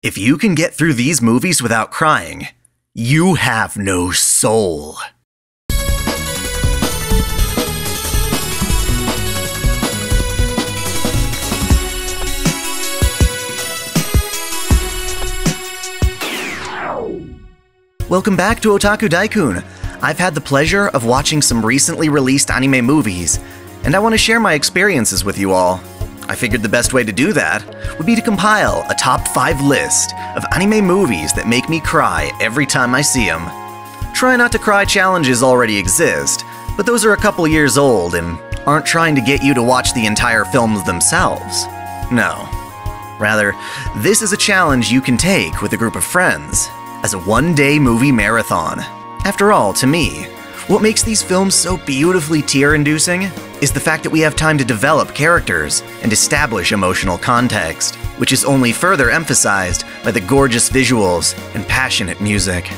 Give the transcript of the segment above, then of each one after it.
If you can get through these movies without crying, you have no soul. Welcome back to OtakuDaiKun. I've had the pleasure of watching some recently released anime movies, and I want to share my experiences with you all. I figured the best way to do that would be to compile a top 5 list of anime movies that make me cry every time I see them. Try not to cry challenges already exist, but those are a couple years old and aren't trying to get you to watch the entire films themselves. No. Rather, this is a challenge you can take with a group of friends as a one-day movie marathon. After all, to me, what makes these films so beautifully tear-inducing is the fact that we have time to develop characters and establish emotional context, which is only further emphasized by the gorgeous visuals and passionate music.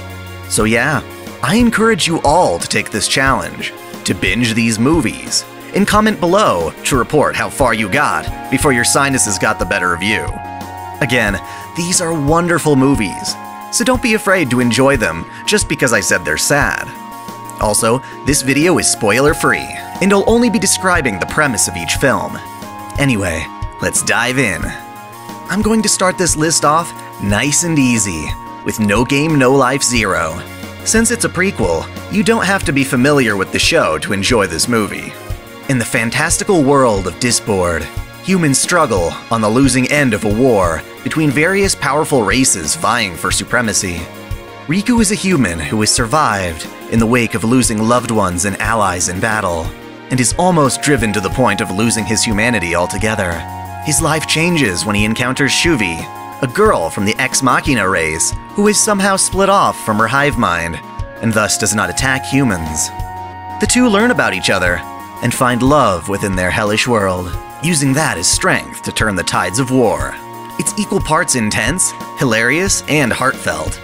So yeah, I encourage you all to take this challenge, to binge these movies, and comment below to report how far you got before your sinuses got the better of you. Again, these are wonderful movies, so don't be afraid to enjoy them just because I said they're sad. Also, this video is spoiler-free, and I'll only be describing the premise of each film. Anyway, let's dive in. I'm going to start this list off nice and easy, with No Game, No Life 0. Since it's a prequel, you don't have to be familiar with the show to enjoy this movie. In the fantastical world of Disboard, humans struggle on the losing end of a war between various powerful races vying for supremacy. Riku is a human who has survived in the wake of losing loved ones and allies in battle, and is almost driven to the point of losing his humanity altogether. His life changes when he encounters Shuvi, a girl from the Ex Machina race who is somehow split off from her hive mind, and thus does not attack humans. The two learn about each other, and find love within their hellish world, using that as strength to turn the tides of war. It's equal parts intense, hilarious, and heartfelt.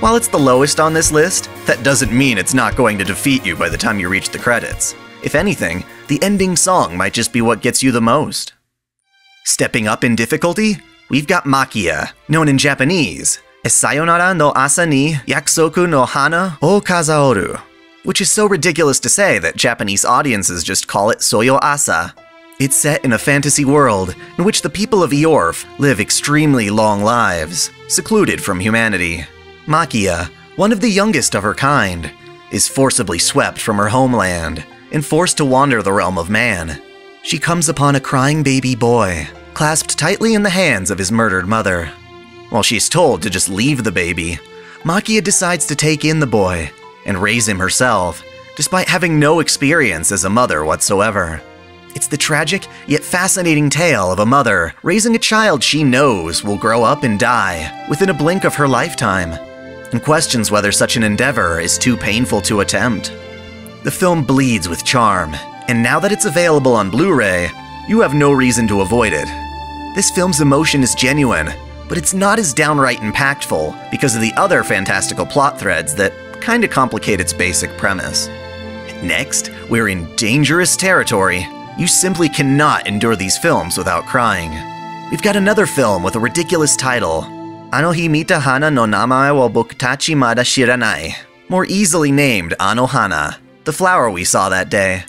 While it's the lowest on this list, that doesn't mean it's not going to defeat you by the time you reach the credits. If anything, the ending song might just be what gets you the most. Stepping up in difficulty, we've got Maquia, known in Japanese as Sayonara no asa ni yakusoku no hana o kazaoru, which is so ridiculous to say that Japanese audiences just call it Soyo Asa. It's set in a fantasy world in which the people of Eorf live extremely long lives, secluded from humanity. Maquia, one of the youngest of her kind, is forcibly swept from her homeland and forced to wander the realm of man. She comes upon a crying baby boy, clasped tightly in the hands of his murdered mother. While she's told to just leave the baby, Maquia decides to take in the boy and raise him herself, despite having no experience as a mother whatsoever. It's the tragic yet fascinating tale of a mother raising a child she knows will grow up and die within a blink of her lifetime, and questions whether such an endeavor is too painful to attempt. The film bleeds with charm, and now that it's available on Blu-ray, you have no reason to avoid it. This film's emotion is genuine, but it's not as downright impactful because of the other fantastical plot threads that kinda complicate its basic premise. Next, we're in dangerous territory. You simply cannot endure these films without crying. We've got another film with a ridiculous title, Anohana Hana no namae wa bokutachi mada shiranai, more easily named Anohana, the flower we saw that day.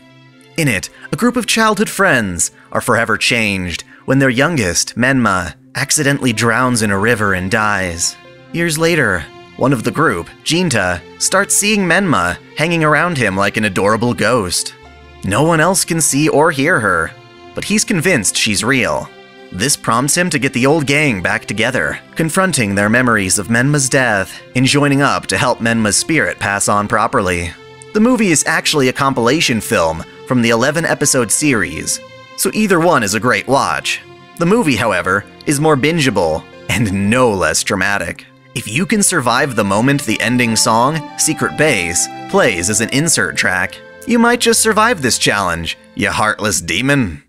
In it, a group of childhood friends are forever changed when their youngest, Menma, accidentally drowns in a river and dies. Years later, one of the group, Jinta, starts seeing Menma hanging around him like an adorable ghost. No one else can see or hear her, but he's convinced she's real. This prompts him to get the old gang back together, confronting their memories of Menma's death and joining up to help Menma's spirit pass on properly. The movie is actually a compilation film from the 11-episode series, so either one is a great watch. The movie, however, is more bingeable and no less dramatic. If you can survive the moment the ending song, Secret Base, plays as an insert track, you might just survive this challenge, you heartless demon.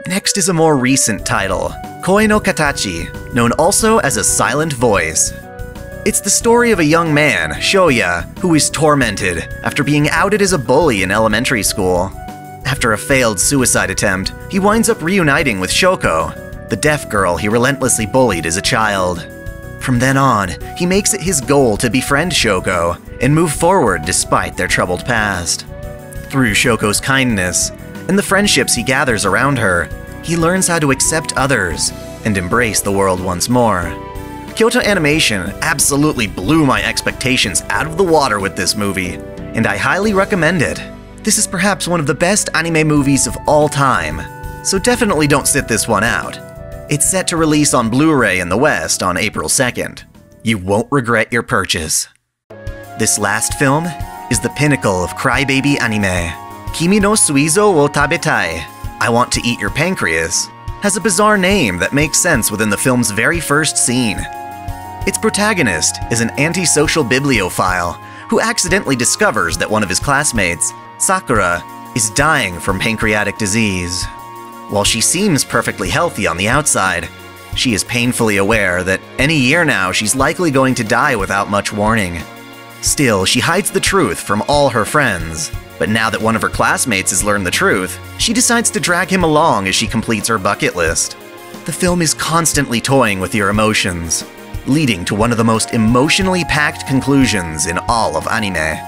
Next is a more recent title, Koi no Katachi, known also as a silent voice. It's the story of a young man, Shoya, who is tormented after being outed as a bully in elementary school. After a failed suicide attempt, he winds up reuniting with Shoko, the deaf girl he relentlessly bullied as a child. From then on, he makes it his goal to befriend Shoko and move forward despite their troubled past. Through Shoko's kindness and the friendships he gathers around her, he learns how to accept others and embrace the world once more. Kyoto Animation absolutely blew my expectations out of the water with this movie, and I highly recommend it. This is perhaps one of the best anime movies of all time, so definitely don't sit this one out. It's set to release on Blu-ray in the West on April 2nd. You won't regret your purchase. This last film is the pinnacle of crybaby anime. Kimi no Suizo wo tabetai, I Want to Eat Your Pancreas, has a bizarre name that makes sense within the film's very first scene. Its protagonist is an antisocial bibliophile who accidentally discovers that one of his classmates, Sakura, is dying from pancreatic disease. While she seems perfectly healthy on the outside, she is painfully aware that any year now she's likely going to die without much warning. Still, she hides the truth from all her friends, but now that one of her classmates has learned the truth, she decides to drag him along as she completes her bucket list. The film is constantly toying with your emotions, leading to one of the most emotionally packed conclusions in all of anime.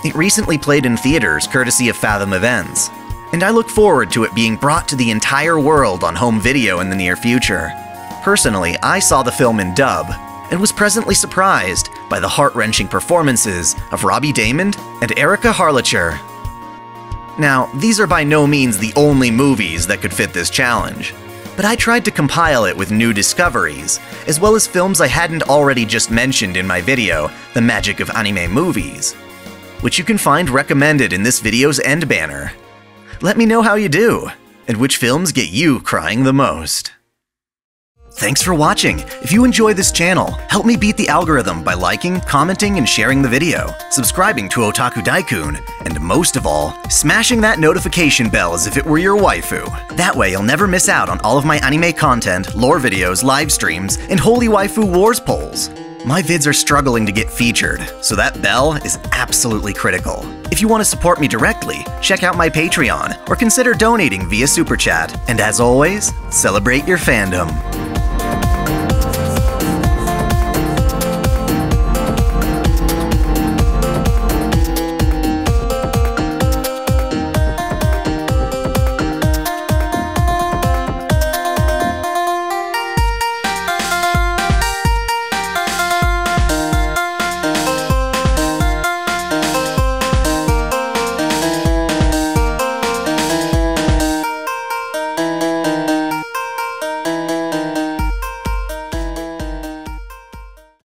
It recently played in theaters courtesy of Fathom Events, and I look forward to it being brought to the entire world on home video in the near future. Personally, I saw the film in dub, and was pleasantly surprised by the heart-wrenching performances of Robbie Daymond and Erika Harlacher. Now, these are by no means the only movies that could fit this challenge, but I tried to compile it with new discoveries, as well as films I hadn't already just mentioned in my video, The Magic of Anime Movies, which you can find recommended in this video's end banner. Let me know how you do, and which films get you crying the most. Thanks for watching! If you enjoy this channel, help me beat the algorithm by liking, commenting, and sharing the video, subscribing to OtakuDaiKun, and most of all, smashing that notification bell as if it were your waifu. That way you'll never miss out on all of my anime content, lore videos, live streams, and Holy Waifu Wars polls. My vids are struggling to get featured, so that bell is absolutely critical. If you want to support me directly, check out my Patreon, or consider donating via Super Chat. And as always, celebrate your fandom.